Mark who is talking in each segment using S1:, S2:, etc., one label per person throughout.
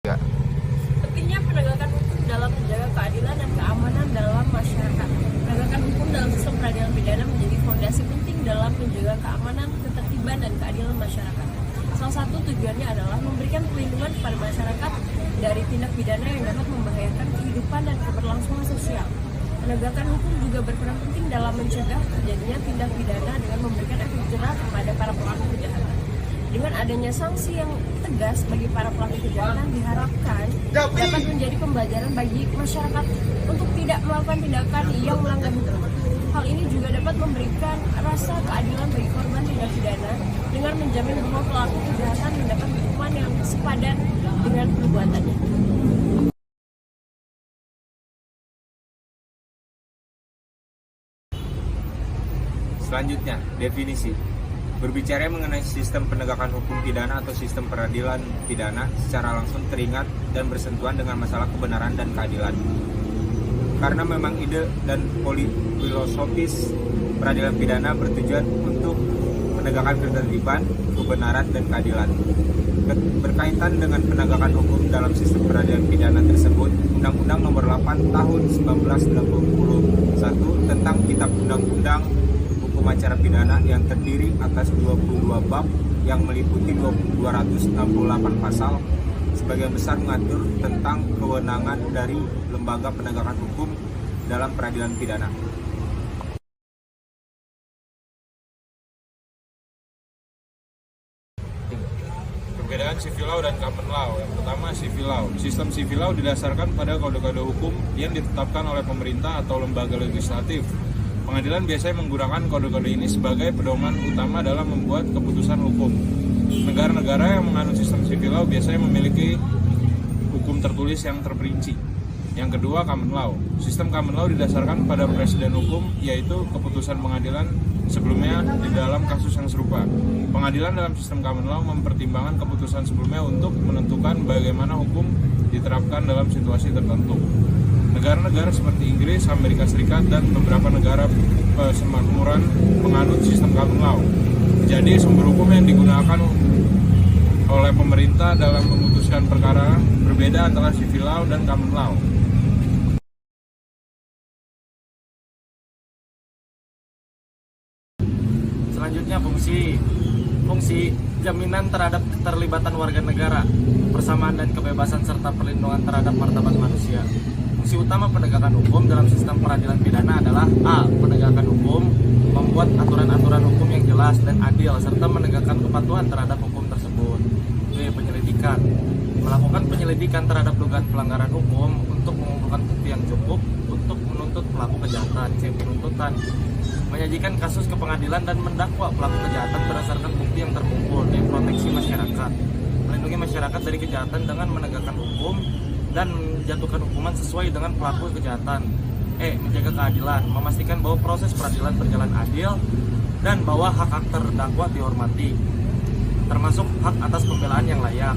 S1: 3.
S2: Pentingnya penegakan hukum dalam menjaga keadilan dan keamanan dalam masyarakat. Penegakan hukum dalam sistem peradilan pidana menjadi fondasi penting dalam menjaga keamanan, ketertiban, dan keadilan masyarakat. Salah satu tujuannya adalah memberikan perlindungan kepada masyarakat dari tindak pidana yang dapat membahayakan kehidupan dan keberlangsungan sosial. Penegakan hukum juga berperan penting dalam mencegah terjadinya tindak pidana dengan memberikan efek jerah kepada para pelaku kejahatan. Dengan adanya sanksi yang tegas bagi para pelaku kejahatan diharapkan dapat menjadi pembelajaran bagi masyarakat untuk tidak melakukan tindakan yang melanggar hukum. Hal ini juga dapat memberikan rasa keadilan bagi korban tindak pidana dengan menjamin bahwa pelaku kejahatan mendapat hukuman yang sepadan dengan perbuatannya.
S3: Selanjutnya, definisi. Berbicara mengenai sistem penegakan hukum pidana atau sistem peradilan pidana secara langsung teringat dan bersentuhan dengan masalah kebenaran dan keadilan. Karena memang ide dan filosofis peradilan pidana bertujuan untuk penegakan ketertiban, kebenaran, dan keadilan. Berkaitan dengan penegakan hukum dalam sistem peradilan pidana tersebut, Undang-Undang Nomor 8 Tahun 1991 tentang Kitab Undang-Undang Hukum Acara Pidana yang terdiri atas 22 bab yang meliputi 268 pasal, sebagian besar mengatur tentang kewenangan dari lembaga penegakan hukum dalam peradilan pidana. Perbedaan civil law dan common law. Yang pertama, civil law. Sistem civil law didasarkan pada kode-kode hukum yang ditetapkan oleh pemerintah atau lembaga legislatif. Pengadilan biasanya menggunakan kode-kode ini sebagai pedoman utama dalam membuat keputusan hukum. Negara-negara yang menganut sistem civil law biasanya memiliki hukum tertulis yang terperinci. Yang kedua, common law. Sistem common law didasarkan pada presiden hukum, yaitu keputusan pengadilan sebelumnya di dalam kasus yang serupa. Pengadilan dalam sistem common law mempertimbangkan keputusan sebelumnya untuk menentukan bagaimana hukum diterapkan dalam situasi tertentu. Negara-negara seperti Inggris, Amerika Serikat, dan beberapa negara persemakmuran menganut sistem common law. Jadi sumber hukum yang digunakan oleh pemerintah dalam memutuskan perkara berbeda antara civil law dan common law.
S4: Selanjutnya, fungsi jaminan terhadap keterlibatan warga negara, persamaan dan kebebasan serta perlindungan terhadap martabat manusia. Fungsi utama penegakan hukum dalam sistem peradilan pidana adalah A. Penegakan hukum, membuat aturan-aturan hukum yang jelas dan adil serta menegakkan kepatuhan terhadap hukum tersebut. B. Penyelidikan, melakukan penyelidikan terhadap dugaan pelanggaran hukum untuk mengumpulkan bukti yang cukup untuk menuntut pelaku kejahatan. C. Penuntutan, menyajikan kasus ke pengadilan dan mendakwa pelaku kejahatan berdasarkan bukti yang terkumpul. D. Proteksi masyarakat, melindungi masyarakat dari kejahatan dengan menegakkan hukum dan menjatuhkan hukuman sesuai dengan pelaku kejahatan. E. Menjaga keadilan, memastikan bahwa proses peradilan berjalan adil dan bahwa hak-hak terdakwa dihormati, termasuk hak atas pembelaan yang layak.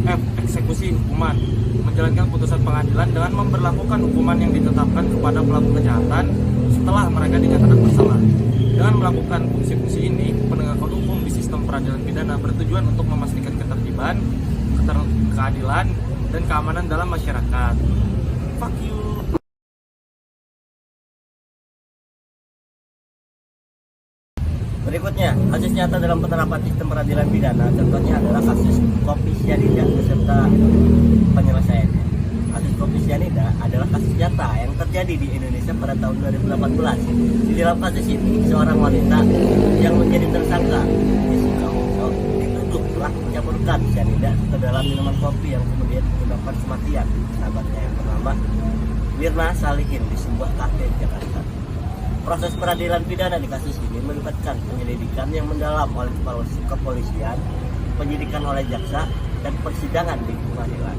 S4: F. Eksekusi hukuman, menjalankan putusan pengadilan dengan memberlakukan hukuman yang ditetapkan kepada pelaku kejahatan setelah mereka dinyatakan bersalah. Dengan melakukan fungsi-fungsi ini, penegakan hukum di sistem peradilan pidana bertujuan untuk memastikan ketertiban, keadilan, dan keamanan dalam masyarakat. Fuck you.
S5: Berikutnya, kasus nyata dalam penerapan sistem peradilan pidana, contohnya adalah kasus kopi cyanida beserta penyelesaiannya. Kasus kopi cyanida adalah kasus nyata yang terjadi di Indonesia pada tahun 2018. Di dalam kasus ini, seorang wanita yang menjadi tersangka, Jessica Wongso, dituduh telah mencampurkan cyanida ke dalam minuman kopi yang kemudian menyebabkan kematian sahabatnya yang bernama Wirna Salihin di sebuah kafe di Jakarta. Proses peradilan pidana di kasus ini melibatkan penyelidikan yang mendalam oleh kepolisian, penyidikan oleh jaksa, dan persidangan di pengadilan.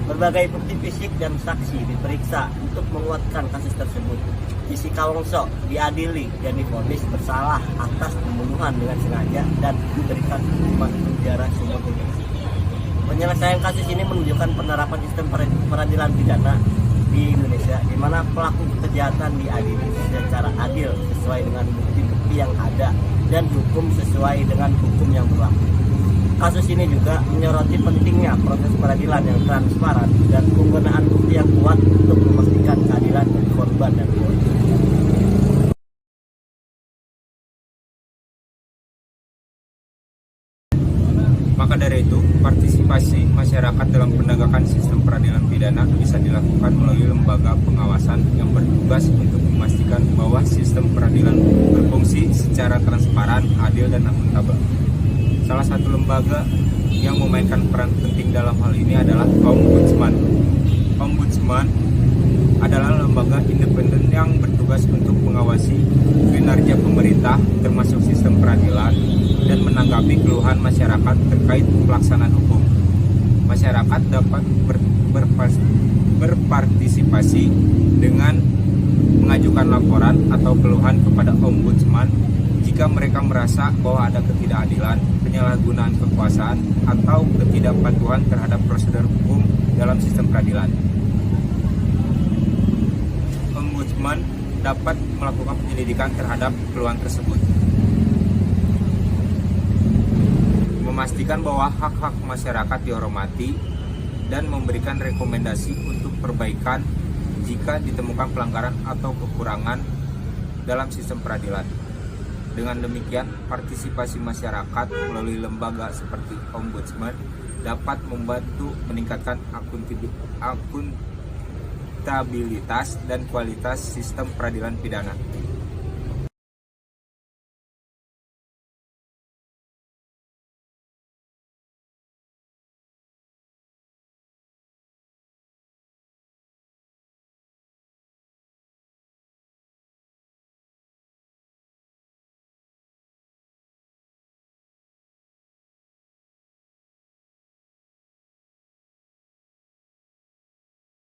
S5: Berbagai bukti fisik dan saksi diperiksa untuk menguatkan kasus tersebut. Jessica Wongso diadili dan divonis bersalah atas pembunuhan dengan sengaja dan diberikan hukuman penjara seumur hidup. Penyelesaian kasus ini menunjukkan penerapan sistem peradilan pidana di Indonesia, di mana pelaku kejahatan diadili secara adil sesuai dengan bukti-bukti yang ada dan hukum sesuai dengan hukum yang berlaku. Kasus ini juga menyoroti pentingnya proses peradilan yang transparan dan penggunaan bukti yang kuat untuk memastikan keadilan bagi korban dan polisi.
S3: Maka dari itu, partisipasi masyarakat dalam penegakan sistem peradilan pidana bisa dilakukan melalui lembaga pengawasan yang bertugas untuk memastikan bahwa sistem peradilan berfungsi secara transparan, adil, dan akuntabel. Salah satu lembaga yang memainkan peran penting dalam hal ini adalah Ombudsman. Ombudsman adalah lembaga independen yang bertugas untuk mengawasi kinerja pemerintah termasuk sistem peradilan dan menanggapi keluhan masyarakat terkait pelaksanaan hukum. Masyarakat dapat berpartisipasi dengan mengajukan laporan atau keluhan kepada Ombudsman jika mereka merasa bahwa ada ketidakadilan, penyalahgunaan kekuasaan, atau ketidakpatuhan terhadap prosedur hukum dalam sistem peradilan. Ombudsman dapat melakukan penyelidikan terhadap keluhan tersebut, memastikan bahwa hak-hak masyarakat dihormati, dan memberikan rekomendasi untuk perbaikan jika ditemukan pelanggaran atau kekurangan dalam sistem peradilan. Dengan demikian, partisipasi masyarakat melalui lembaga seperti Ombudsman dapat membantu meningkatkan akuntabilitas dan kualitas sistem peradilan pidana.